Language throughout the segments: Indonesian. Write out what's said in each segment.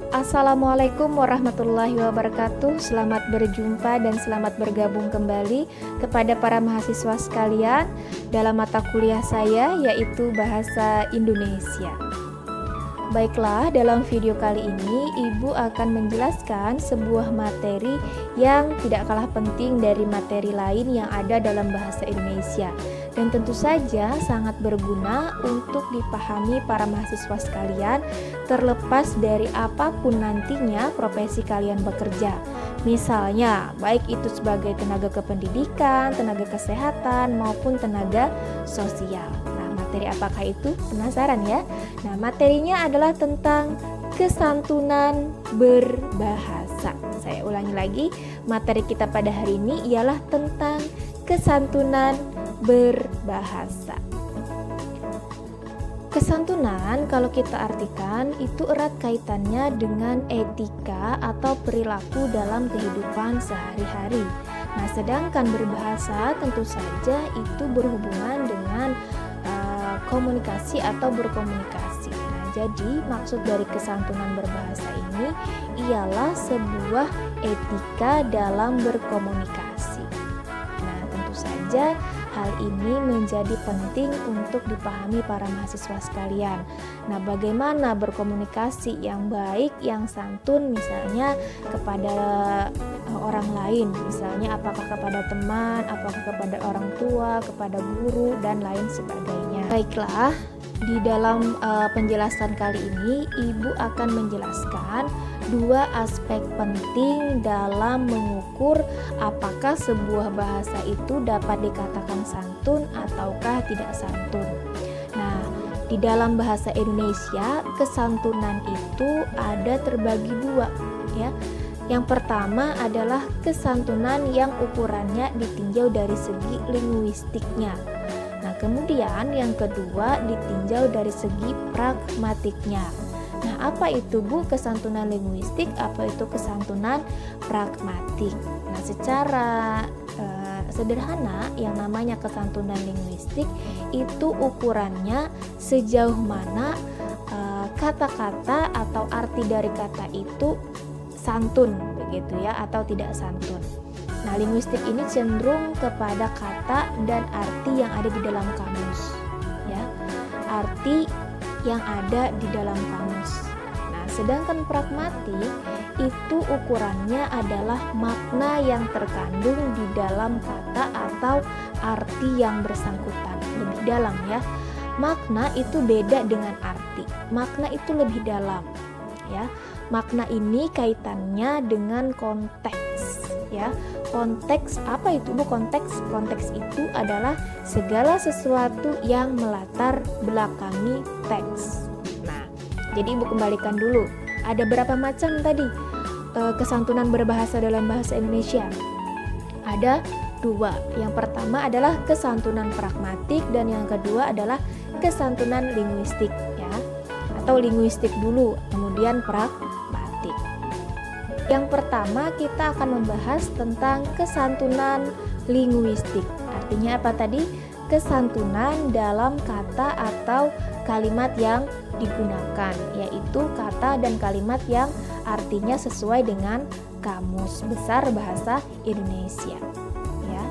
Assalamualaikum warahmatullahi wabarakatuh. Selamat berjumpa dan selamat bergabung kembali kepada para mahasiswa sekalian dalam mata kuliah saya, yaitu Bahasa Indonesia. Baiklah, dalam video kali ini Ibu akan menjelaskan sebuah materi yang tidak kalah penting dari materi lain yang ada dalam bahasa Indonesia, dan tentu saja sangat berguna untuk dipahami para mahasiswa sekalian, terlepas dari apapun nantinya profesi kalian bekerja. Misalnya, baik itu sebagai tenaga kependidikan, tenaga kesehatan, maupun tenaga sosial. Materi apakah itu? Penasaran ya? Nah, materinya adalah tentang kesantunan berbahasa. Saya ulangi lagi, materi kita pada hari ini ialah tentang kesantunan berbahasa. Kesantunan kalau kita artikan itu erat kaitannya dengan etika atau perilaku dalam kehidupan sehari-hari. Nah, sedangkan berbahasa tentu saja itu berhubungan dengan komunikasi atau berkomunikasi. Nah, jadi maksud dari kesantunan berbahasa ini ialah sebuah etika dalam berkomunikasi. Nah, tentu saja hal ini menjadi penting untuk dipahami para mahasiswa sekalian. Nah, bagaimana berkomunikasi yang baik, yang santun, misalnya kepada orang lain, misalnya apakah kepada teman, apakah kepada orang tua, kepada guru, dan lain sebagainya. Baiklah, di dalam penjelasan kali ini Ibu akan menjelaskan dua aspek penting dalam mengukur apakah sebuah bahasa itu dapat dikatakan santun ataukah tidak santun. Nah, di dalam bahasa Indonesia kesantunan itu ada terbagi dua, ya. Yang pertama adalah kesantunan yang ukurannya ditinjau dari segi linguistiknya. Nah, kemudian yang kedua ditinjau dari segi pragmatiknya. Nah, apa itu Bu kesantunan linguistik? Apa itu kesantunan pragmatik? Nah, secara sederhana yang namanya kesantunan linguistik itu ukurannya sejauh mana kata-kata atau arti dari kata itu santun begitu ya atau tidak santun. Nah, linguistik ini cenderung kepada kata dan arti yang ada di dalam kamus, ya. Arti yang ada di dalam kamus. Nah, sedangkan pragmatik itu ukurannya adalah makna yang terkandung di dalam kata atau arti yang bersangkutan. Lebih dalam ya. Makna itu beda dengan arti. Makna itu lebih dalam, ya. Makna ini kaitannya dengan konteks, ya. Konteks apa itu Bu? Konteks itu adalah segala sesuatu yang melatar belakangi teks. Nah, jadi Ibu kembalikan dulu. Ada berapa macam tadi kesantunan berbahasa dalam bahasa Indonesia? Ada dua. Yang pertama adalah kesantunan pragmatik dan yang kedua adalah kesantunan linguistik, ya. Atau linguistik dulu, kemudian pragmatik. Yang pertama kita akan membahas tentang kesantunan linguistik. Artinya apa tadi? Kesantunan dalam kata atau kalimat yang digunakan, yaitu kata dan kalimat yang artinya sesuai dengan Kamus Besar Bahasa Indonesia, ya.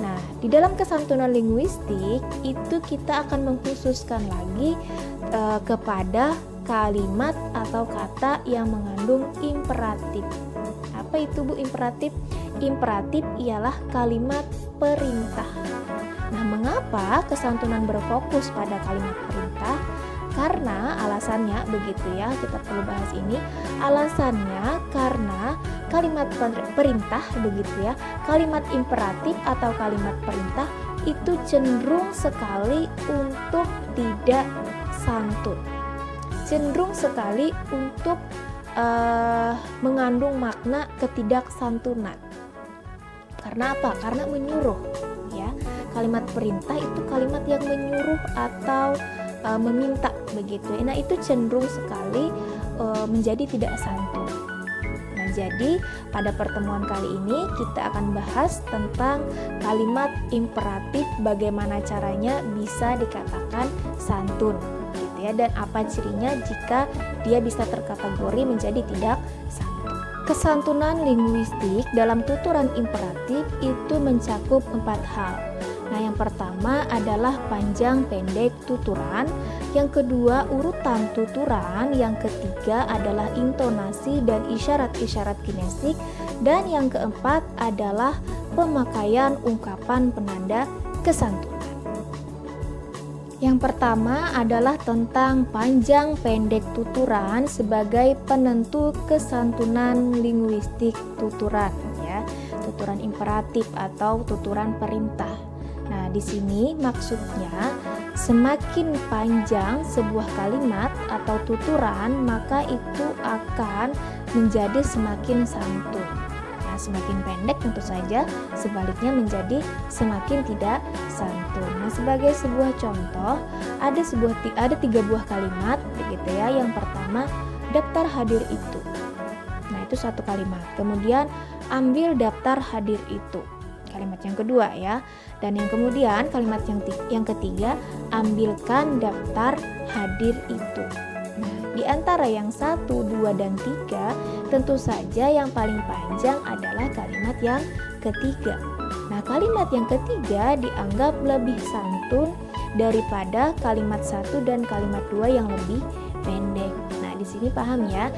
Nah, di dalam kesantunan linguistik itu kita akan mengkhususkan lagi kepada kalimat atau kata yang mengandung imperatif. Apa itu Bu imperatif? Imperatif ialah kalimat perintah. Nah, mengapa kesantunan berfokus pada kalimat perintah? Karena alasannya begitu ya, kita perlu bahas ini. Alasannya karena kalimat perintah begitu ya, kalimat imperatif atau kalimat perintah itu cenderung sekali untuk tidak santun. Cenderung sekali untuk mengandung makna ketidaksantunan. Karena apa? Karena menyuruh, ya. Kalimat perintah itu kalimat yang menyuruh atau meminta begitu. Nah, itu cenderung sekali menjadi tidak santun. Nah, jadi pada pertemuan kali ini kita akan bahas tentang kalimat imperatif, bagaimana caranya bisa dikatakan santun gitu ya, dan apa cirinya jika dia bisa terkategori menjadi tidak santun. Kesantunan linguistik dalam tuturan imperatif itu mencakup 4 hal. Nah, yang pertama adalah panjang pendek tuturan, yang kedua urutan tuturan, yang ketiga adalah intonasi dan isyarat-isyarat kinesik, dan yang keempat adalah pemakaian ungkapan penanda kesantunan. Yang pertama adalah tentang panjang pendek tuturan sebagai penentu kesantunan linguistik tuturan, ya, tuturan imperatif atau tuturan perintah. Nah, di sini maksudnya semakin panjang sebuah kalimat atau tuturan, maka itu akan menjadi semakin santun. Nah, semakin pendek tentu saja sebaliknya menjadi semakin tidak santun. Nah, sebagai sebuah contoh, ada 3 buah kalimat begitu ya. Yang pertama, daftar hadir itu. Nah, itu satu kalimat. Kemudian ambil daftar hadir itu. Kalimat yang kedua ya. Dan yang kemudian kalimat yang ketiga, ambilkan daftar hadir itu. Nah, di antara yang 1, 2, dan 3, tentu saja yang paling panjang adalah kalimat yang ketiga. Nah, kalimat yang ketiga dianggap lebih santun daripada kalimat 1 dan kalimat 2 yang lebih pendek. Nah, di sini paham ya.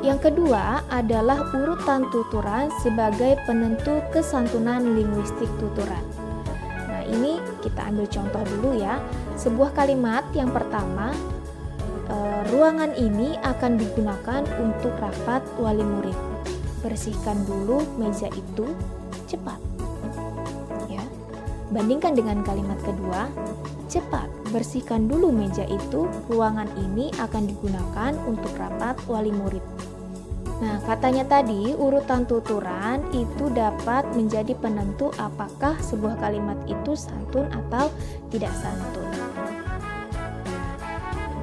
Yang kedua adalah urutan tuturan sebagai penentu kesantunan linguistik tuturan. Nah, ini kita ambil contoh dulu ya. Sebuah kalimat yang pertama, ruangan ini akan digunakan untuk rapat wali murid. Bersihkan dulu meja itu cepat. Ya. Bandingkan dengan kalimat kedua, cepat bersihkan dulu meja itu, ruangan ini akan digunakan untuk rapat wali murid. Nah, katanya tadi urutan tuturan itu dapat menjadi penentu apakah sebuah kalimat itu santun atau tidak santun.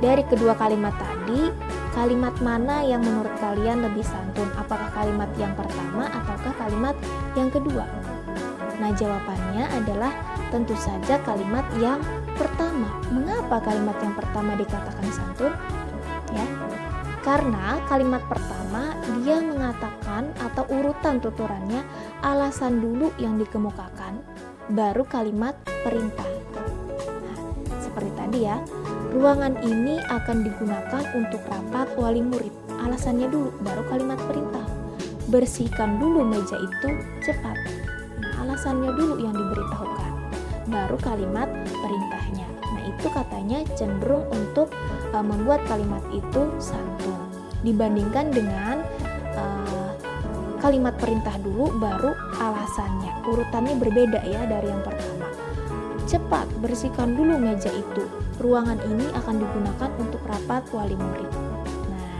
Dari kedua kalimat tadi, kalimat mana yang menurut kalian lebih santun? Apakah kalimat yang pertama ataukah kalimat yang kedua? Nah, jawabannya adalah tentu saja kalimat yang pertama. Mengapa kalimat yang pertama dikatakan santun? Ya. Karena kalimat pertama dia mengatakan atau urutan tuturannya alasan dulu yang dikemukakan, baru kalimat perintah. Nah, seperti tadi ya, ruangan ini akan digunakan untuk rapat wali murid. Alasannya dulu, baru kalimat perintah. Bersihkan dulu meja itu cepat. Nah, alasannya dulu yang diberitahukan, baru kalimat perintahnya. Nah, itu katanya cenderung untuk membuat kalimat itu santun dibandingkan dengan kalimat perintah dulu baru alasannya. Urutannya berbeda ya dari yang pertama. Cepat bersihkan dulu meja itu, ruangan ini akan digunakan untuk rapat wali murid. Nah,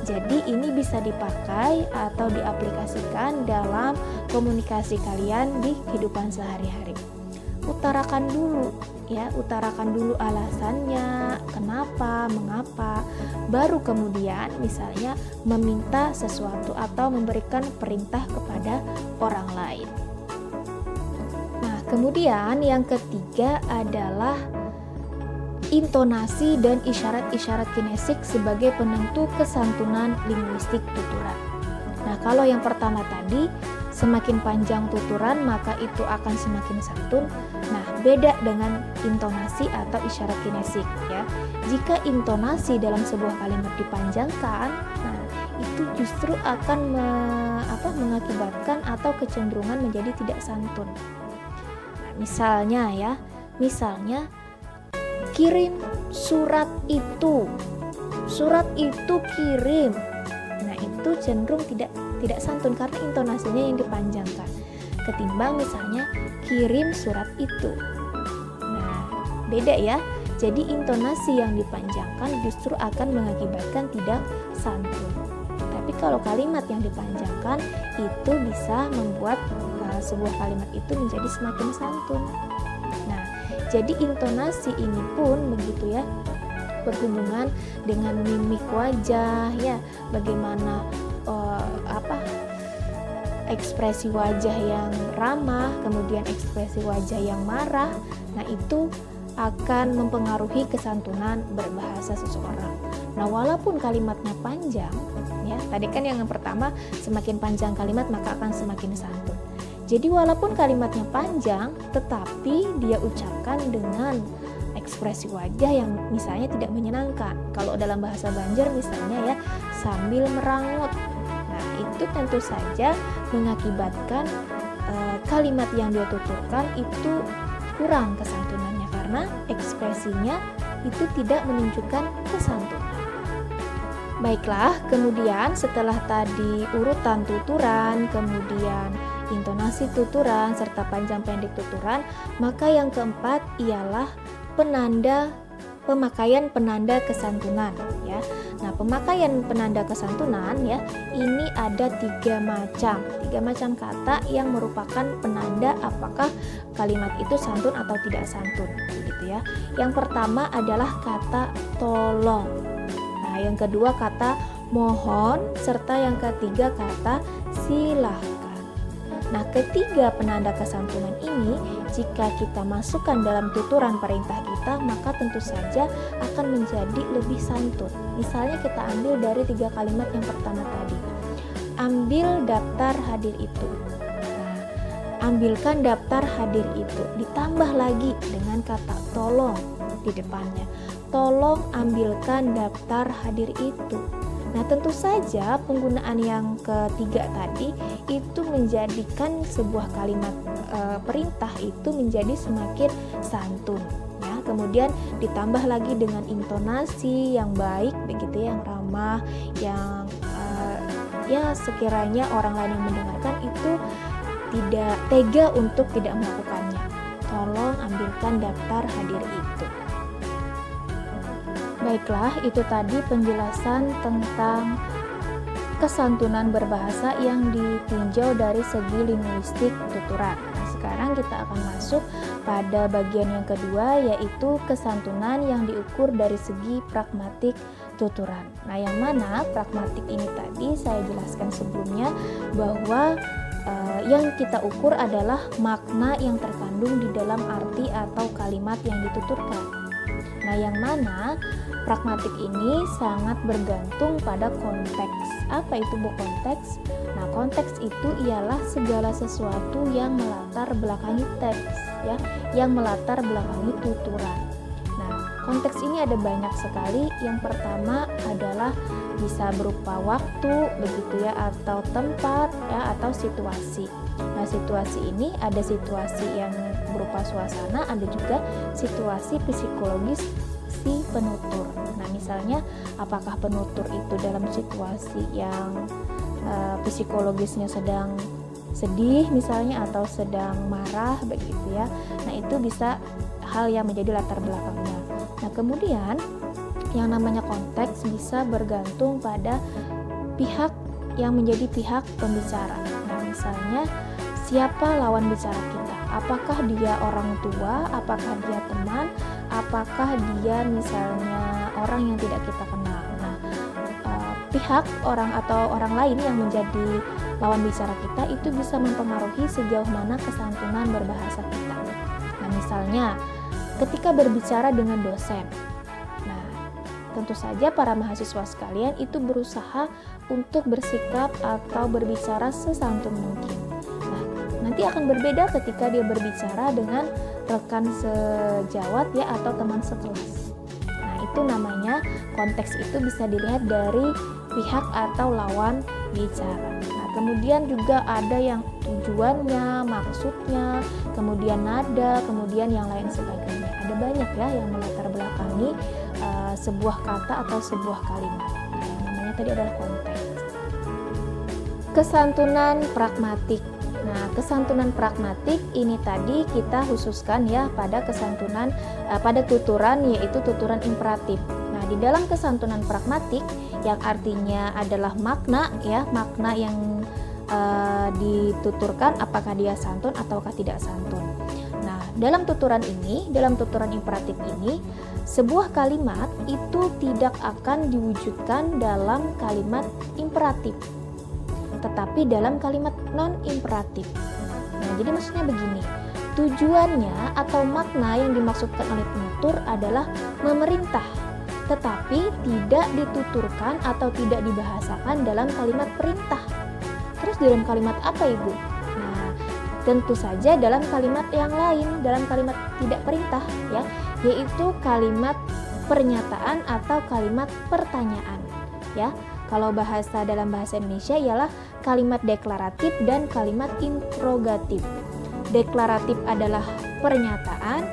jadi ini bisa dipakai atau diaplikasikan dalam komunikasi kalian di kehidupan sehari-hari. Utarakan dulu ya, utarakan dulu alasannya, kenapa, mengapa, baru kemudian misalnya meminta sesuatu atau memberikan perintah kepada orang lain. Nah, kemudian yang ketiga adalah intonasi dan isyarat-isyarat kinesik sebagai penentu kesantunan linguistik tuturan. Nah, kalau yang pertama tadi, semakin panjang tuturan maka itu akan semakin santun. Nah, beda dengan intonasi atau isyarat kinesik ya. Jika intonasi dalam sebuah kalimat dipanjangkan, nah itu justru akan mengakibatkan atau kecenderungan menjadi tidak santun. Nah, misalnya kirim surat itu kirim. Nah, itu cenderung tidak santun karena intonasinya yang dipanjangkan ketimbang misalnya kirim surat itu. Nah, beda ya. Jadi intonasi yang dipanjangkan justru akan mengakibatkan tidak santun. Tapi kalau kalimat yang dipanjangkan itu bisa membuat sebuah kalimat itu menjadi semakin santun. Nah, jadi intonasi ini pun begitu ya, berhubungan dengan mimik wajah ya, bagaimana ekspresi wajah yang ramah, kemudian ekspresi wajah yang marah. Nah, itu akan mempengaruhi kesantunan berbahasa seseorang. Nah, walaupun kalimatnya panjang, ya, tadi kan yang pertama semakin panjang kalimat maka akan semakin santun. Jadi walaupun kalimatnya panjang, tetapi dia ucapkan dengan ekspresi wajah yang misalnya tidak menyenangkan. Kalau dalam bahasa Banjar misalnya ya, sambil merangut. Nah, itu tentu saja mengakibatkan kalimat yang dia tuturkan itu kurang kesantunannya karena ekspresinya itu tidak menunjukkan kesantunan. Baiklah, kemudian setelah tadi urutan tuturan, kemudian intonasi tuturan, serta panjang pendek tuturan, maka yang keempat ialah pemakaian penanda kesantunan, ya. Nah, pemakaian penanda kesantunan, ya, ini ada tiga macam kata yang merupakan penanda apakah kalimat itu santun atau tidak santun, gitu ya. Yang pertama adalah kata tolong. Nah, yang kedua kata mohon, serta yang ketiga kata silahkan. Nah, ketiga penanda kesantunan ini jika kita masukkan dalam tuturan perintah kita, maka tentu saja akan menjadi lebih santun. Misalnya kita ambil dari tiga kalimat yang pertama tadi. Ambil daftar hadir itu. Nah, ambilkan daftar hadir itu. Ditambah lagi dengan kata tolong di depannya. Tolong ambilkan daftar hadir itu. Nah, tentu saja penggunaan yang ketiga tadi itu menjadikan sebuah kalimat perintah itu menjadi semakin santun, ya. Kemudian ditambah lagi dengan intonasi yang baik, begitu, yang ramah, yang ya sekiranya orang lain yang mendengarkan itu tidak tega untuk tidak melakukannya. Tolong ambilkan daftar hadir itu. Baiklah, itu tadi penjelasan tentang kesantunan berbahasa yang ditinjau dari segi linguistik tuturan. Nah, sekarang kita akan masuk pada bagian yang kedua, yaitu kesantunan yang diukur dari segi pragmatik tuturan. Nah, yang mana pragmatik ini tadi saya jelaskan sebelumnya bahwa yang kita ukur adalah makna yang terkandung di dalam arti atau kalimat yang dituturkan. Nah, yang mana pragmatik ini sangat bergantung pada konteks. Apa itu konteks? Nah, konteks itu ialah segala sesuatu yang melatar belakangi teks, ya, yang melatar belakangi tuturan. Nah, konteks ini ada banyak sekali. Yang pertama adalah bisa berupa waktu, begitu ya, atau tempat, ya, atau situasi. Nah, situasi ini ada situasi yang berupa suasana, ada juga situasi psikologis si penutur. Nah, misalnya apakah penutur itu dalam situasi yang psikologisnya sedang sedih misalnya atau sedang marah, begitu ya. Nah, itu bisa hal yang menjadi latar belakangnya. Nah, kemudian yang namanya konteks bisa bergantung pada pihak yang menjadi pihak pembicara. Nah, misalnya siapa lawan bicara kita? Apakah dia orang tua? Apakah dia teman? Apakah dia misalnya orang yang tidak kita kenal? Nah, pihak orang atau orang lain yang menjadi lawan bicara kita itu bisa mempengaruhi sejauh mana kesantunan berbahasa kita. Nah, misalnya ketika berbicara dengan dosen. Nah, tentu saja para mahasiswa sekalian itu berusaha untuk bersikap atau berbicara sesantun mungkin. Nanti akan berbeda ketika dia berbicara dengan rekan sejawat, ya, atau teman sekelas. Nah, itu namanya konteks itu bisa dilihat dari pihak atau lawan bicara. Nah, kemudian juga ada yang tujuannya, maksudnya, kemudian nada, kemudian yang lain sebagainya. Ada banyak ya yang melatar belakangi sebuah kata atau sebuah kalimat. Nah, yang namanya tadi adalah konteks. Kesantunan pragmatik. Nah, kesantunan pragmatik ini tadi kita khususkan ya pada kesantunan pada tuturan, yaitu tuturan imperatif. Nah, di dalam kesantunan pragmatik yang artinya adalah makna, ya, makna yang dituturkan apakah dia santun ataukah tidak santun. Nah, dalam tuturan ini, dalam tuturan imperatif ini, sebuah kalimat itu tidak akan diwujudkan dalam kalimat imperatif, tetapi dalam kalimat non-imperatif. Nah, jadi maksudnya begini, tujuannya atau makna yang dimaksudkan oleh penutur adalah memerintah, tetapi tidak dituturkan atau tidak dibahasakan dalam kalimat perintah. Terus dalam kalimat apa, Ibu? Nah, tentu saja dalam kalimat yang lain, dalam kalimat tidak perintah ya, yaitu kalimat pernyataan atau kalimat pertanyaan ya. Kalau dalam bahasa Indonesia ialah kalimat deklaratif dan kalimat interrogatif. Deklaratif adalah pernyataan,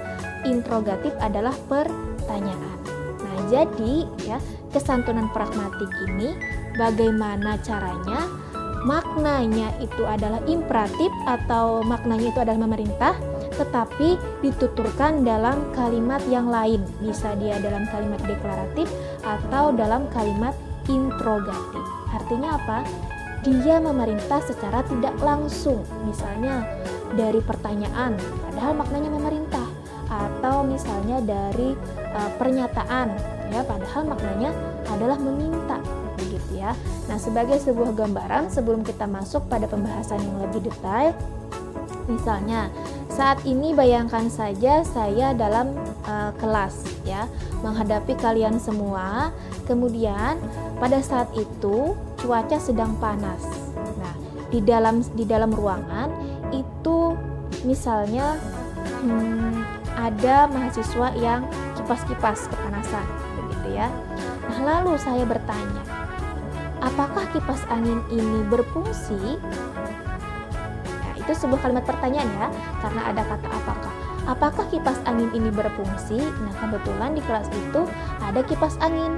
interrogatif adalah pertanyaan. Nah, jadi ya, kesantunan pragmatik ini bagaimana caranya? Maknanya itu adalah imperatif atau maknanya itu adalah memerintah, tetapi dituturkan dalam kalimat yang lain. Bisa dia dalam kalimat deklaratif atau dalam kalimat interrogatif. Artinya apa? Dia memerintah secara tidak langsung, misalnya dari pertanyaan, padahal maknanya memerintah, atau misalnya dari pernyataan, ya, padahal maknanya adalah meminta, begitu ya. Nah, sebagai sebuah gambaran sebelum kita masuk pada pembahasan yang lebih detail, misalnya saat ini bayangkan saja saya dalam kelas, ya, menghadapi kalian semua. Kemudian pada saat itu cuaca sedang panas. Nah, di dalam ruangan itu misalnya ada mahasiswa yang kipas-kipas kepanasan, begitu ya. Nah, lalu saya bertanya, apakah kipas angin ini berfungsi? Nah, itu sebuah kalimat pertanyaan ya, karena ada kata apakah. Apakah kipas angin ini berfungsi? Nah, kebetulan di kelas itu ada kipas angin.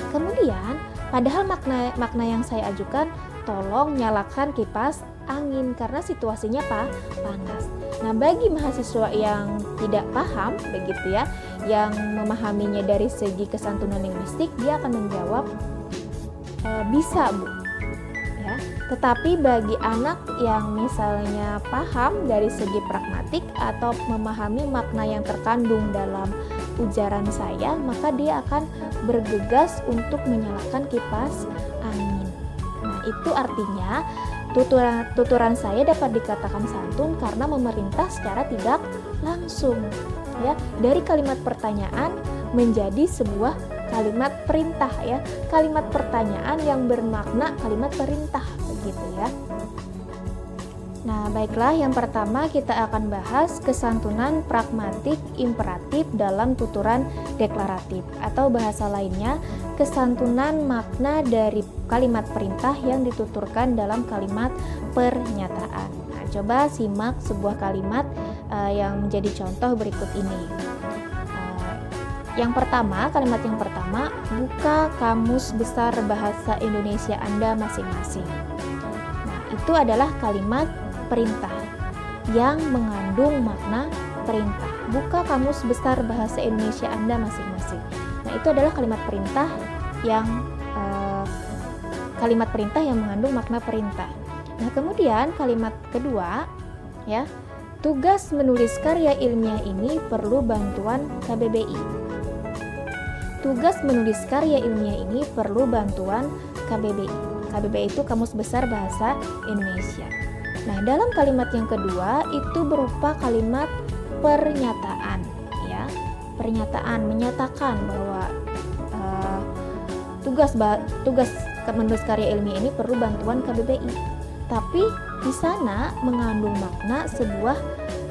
Kemudian, padahal makna yang saya ajukan, tolong nyalakan kipas angin karena situasinya panas. Nah, bagi mahasiswa yang tidak paham, begitu ya, yang memahaminya dari segi kesantunan linguistik, dia akan menjawab bisa, Bu. Ya, tetapi bagi anak yang misalnya paham dari segi pragmatik atau memahami makna yang terkandung dalam ujaran saya, maka dia akan bergegas untuk menyalakan kipas angin. Nah, itu artinya tuturan saya dapat dikatakan santun karena memerintah secara tidak langsung. Ya, dari kalimat pertanyaan menjadi sebuah kalimat perintah ya, kalimat pertanyaan yang bermakna kalimat perintah, begitu ya. Nah, baiklah, yang pertama kita akan bahas kesantunan pragmatik imperatif dalam tuturan deklaratif, atau bahasa lainnya kesantunan makna dari kalimat perintah yang dituturkan dalam kalimat pernyataan. Nah, coba simak sebuah kalimat yang menjadi contoh berikut ini. Yang pertama, kalimat yang pertama, buka kamus besar bahasa Indonesia Anda masing-masing. Nah, itu adalah kalimat perintah yang mengandung makna perintah. Buka kamus besar bahasa Indonesia Anda masing-masing. Nah, itu adalah kalimat perintah yang mengandung makna perintah. Nah, kemudian kalimat kedua, ya, tugas menulis karya ilmiah ini perlu bantuan KBBI. Tugas menulis karya ilmiah ini perlu bantuan KBBI. KBBI itu Kamus Besar Bahasa Indonesia. Nah, dalam kalimat yang kedua itu berupa kalimat pernyataan, ya. Pernyataan menyatakan bahwa tugas menulis karya ilmiah ini perlu bantuan KBBI. Tapi di sana mengandung makna sebuah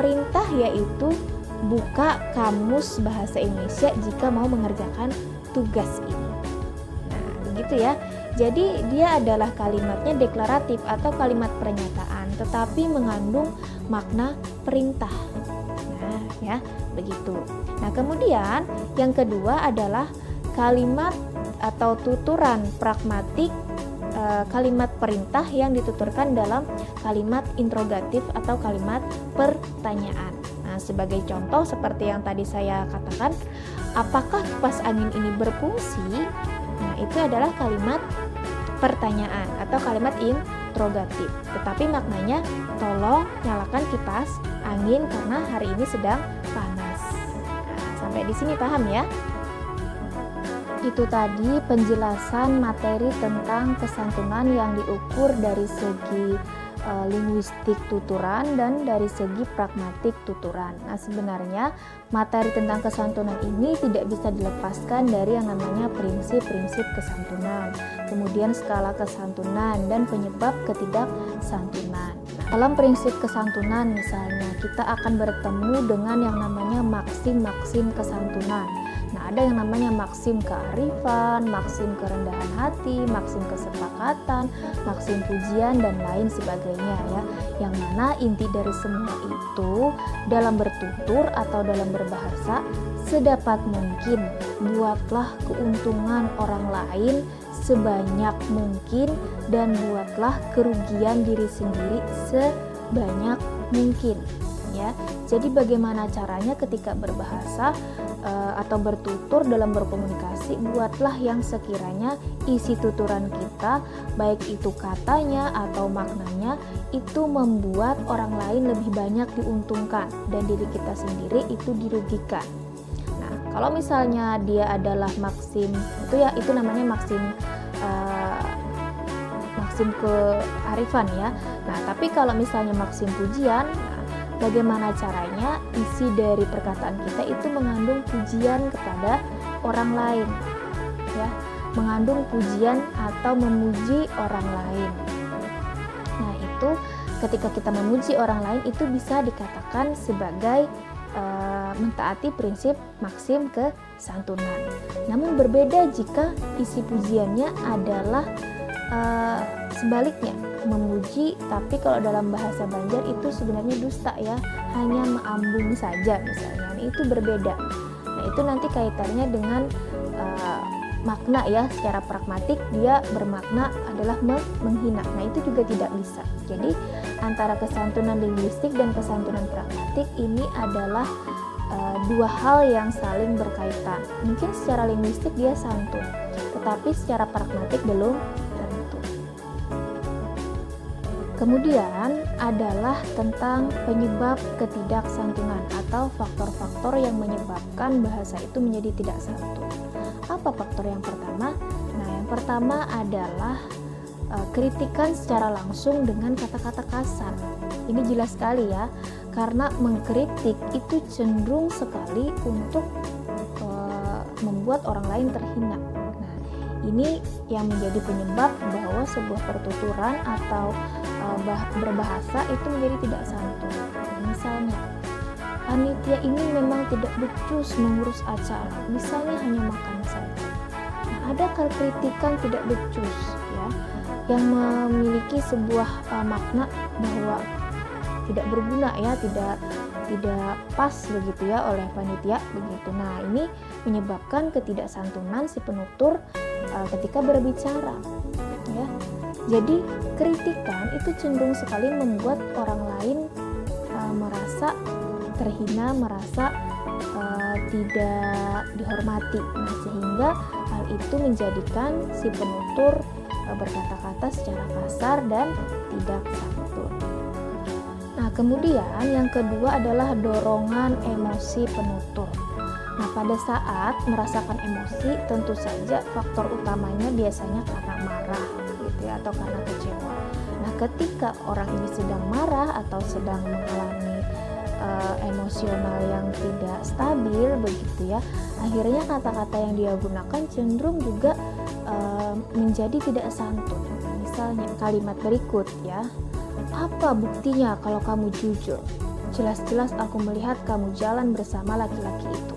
perintah, yaitu buka kamus bahasa Indonesia jika mau mengerjakan tugas ini. Nah, begitu ya. Jadi dia adalah kalimatnya deklaratif atau kalimat pernyataan, tetapi mengandung makna perintah. Nah, ya, begitu. Nah, kemudian yang kedua adalah kalimat atau tuturan pragmatik, kalimat perintah yang dituturkan dalam kalimat interrogatif atau kalimat pertanyaan. Nah, sebagai contoh seperti yang tadi saya katakan, apakah kipas angin ini berfungsi? Nah, itu adalah kalimat pertanyaan atau kalimat interrogatif. Tetapi maknanya, tolong nyalakan kipas angin karena hari ini sedang panas. Nah, sampai di sini paham ya? Itu tadi penjelasan materi tentang kesantunan yang diukur dari segi linguistik tuturan dan dari segi pragmatik tuturan. Nah, sebenarnya materi tentang kesantunan ini tidak bisa dilepaskan dari yang namanya prinsip-prinsip kesantunan, kemudian skala kesantunan dan penyebab ketidaksantunan. Nah, dalam prinsip kesantunan misalnya kita akan bertemu dengan yang namanya maksim-maksim kesantunan. Nah, ada yang namanya maksim kearifan, maksim kerendahan hati, maksim kesepakatan, maksim pujian, dan lain sebagainya ya. Yang mana inti dari semua itu dalam bertutur atau dalam berbahasa, sedapat mungkin buatlah keuntungan orang lain sebanyak mungkin dan buatlah kerugian diri sendiri sebanyak mungkin ya. Jadi bagaimana caranya ketika berbahasa atau bertutur dalam berkomunikasi, buatlah yang sekiranya isi tuturan kita, baik itu katanya atau maknanya, itu membuat orang lain lebih banyak diuntungkan dan diri kita sendiri itu dirugikan. Nah, kalau misalnya dia adalah maksim itu namanya maksim kearifan ya. Nah, tapi kalau misalnya maksim pujian, bagaimana caranya isi dari perkataan kita itu mengandung pujian kepada orang lain ya, mengandung pujian atau memuji orang lain. Nah, itu ketika kita memuji orang lain itu bisa dikatakan sebagai mentaati prinsip maksim kesantunan. Namun berbeda jika isi pujiannya adalah sebaliknya, memuji, tapi kalau dalam bahasa Banjar itu sebenarnya dusta ya, hanya mengambung saja misalnya. Nah, itu berbeda. Nah, itu nanti kaitannya dengan makna ya, secara pragmatik dia bermakna adalah menghina. Nah, itu juga tidak bisa. Jadi antara kesantunan linguistik dan kesantunan pragmatik ini adalah dua hal yang saling berkaitan. Mungkin secara linguistik dia santun, tetapi secara pragmatik belum. Kemudian adalah tentang penyebab ketidaksantunan atau faktor-faktor yang menyebabkan bahasa itu menjadi tidak santun. Apa faktor yang pertama? Nah, yang pertama adalah kritikan secara langsung dengan kata-kata kasar. Ini jelas sekali ya, karena mengkritik itu cenderung sekali untuk membuat orang lain terhina. Ini yang menjadi penyebab bahwa sebuah pertuturan atau berbahasa itu menjadi tidak santun. Misalnya, panitia ini memang tidak becus mengurus acara, misalnya hanya makan saja. Nah, ada kritikan tidak becus ya, yang memiliki sebuah makna bahwa tidak berguna ya, tidak pas begitu ya oleh panitia begitu. Nah, ini menyebabkan ketidaksantunan si penutur ketika berbicara ya. Jadi kritikan itu cenderung sekali membuat orang lain merasa terhina, merasa tidak dihormati. Nah, sehingga hal itu menjadikan si penutur berkata-kata secara kasar dan tidak santun. Nah, kemudian yang kedua adalah dorongan emosi penutur. Nah, pada saat merasakan emosi, tentu saja faktor utamanya biasanya karena marah gitu ya, atau karena kecewa. Nah, ketika orang ini sedang marah atau sedang mengalami emosional yang tidak stabil begitu ya, akhirnya kata-kata yang dia gunakan cenderung juga menjadi tidak santun. Misalnya kalimat berikut ya, apa buktinya kalau kamu jujur? Jelas-jelas aku melihat kamu jalan bersama laki-laki itu.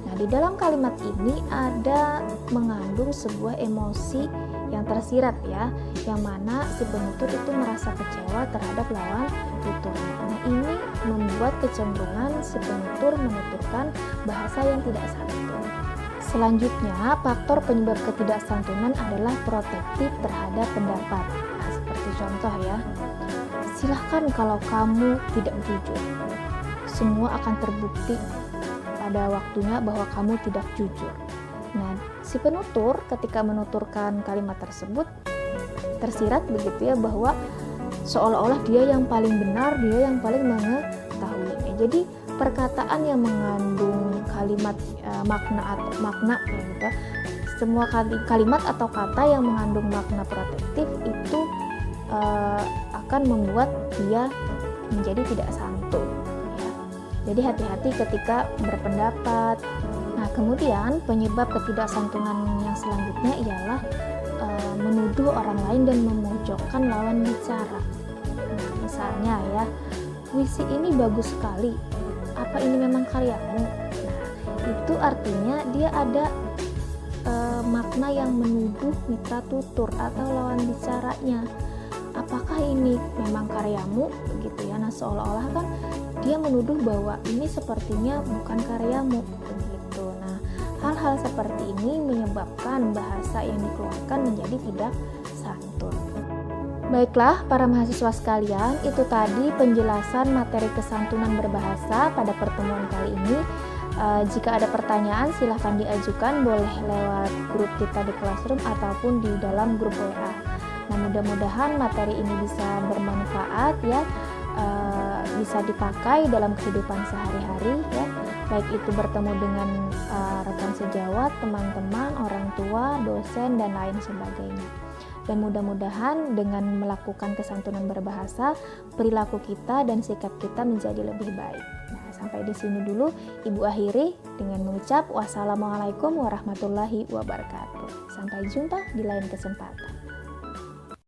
Nah, di dalam kalimat ini ada mengandung sebuah emosi yang tersirat ya, yang mana si penutur itu merasa kecewa terhadap lawan tuturnya. Nah, ini membuat kecenderungan si penutur menuturkan bahasa yang tidak santun. Selanjutnya, faktor penyebab ketidaksantunan adalah protektif terhadap pendapat. Nah, seperti contoh ya, silahkan kalau kamu tidak jujur, semua akan terbukti pada waktunya bahwa kamu tidak jujur. Nah, si penutur ketika menuturkan kalimat tersebut tersirat begitu ya, bahwa seolah-olah dia yang paling benar, dia yang paling mengetahui. Jadi perkataan yang mengandung kalimat makna ya gitu, semua kalimat atau kata yang mengandung makna protektif itu akan membuat dia menjadi tidak santun. Ya. Jadi hati-hati ketika berpendapat. Nah, kemudian penyebab ketidaksantunan yang selanjutnya ialah menuduh orang lain dan memojokkan lawan bicara. Nah, misalnya ya, puisi ini bagus sekali. Apa ini memang karyamu? Nah, itu artinya dia ada makna yang menuduh mitra tutur atau lawan bicaranya. Apakah ini memang karyamu? Begitu ya. Nah, seolah-olah kan dia menuduh bahwa ini sepertinya bukan karyamu. Begitu. Nah, hal-hal seperti ini menyebabkan bahasa yang dikeluarkan menjadi tidak santun. Baiklah, para mahasiswa sekalian, itu tadi penjelasan materi kesantunan berbahasa pada pertemuan kali ini. Jika ada pertanyaan, silahkan diajukan, boleh lewat grup kita di Classroom ataupun di dalam grup WA. Nah, mudah-mudahan materi ini bisa bermanfaat ya, bisa dipakai dalam kehidupan sehari-hari ya, baik itu bertemu dengan rekan sejawat, teman-teman, orang tua, dosen, dan lain sebagainya. Dan mudah-mudahan dengan melakukan kesantunan berbahasa, perilaku kita dan sikap kita menjadi lebih baik. Nah, sampai di sini dulu Ibu akhiri dengan mengucap wassalamualaikum warahmatullahi wabarakatuh. Sampai jumpa di lain kesempatan.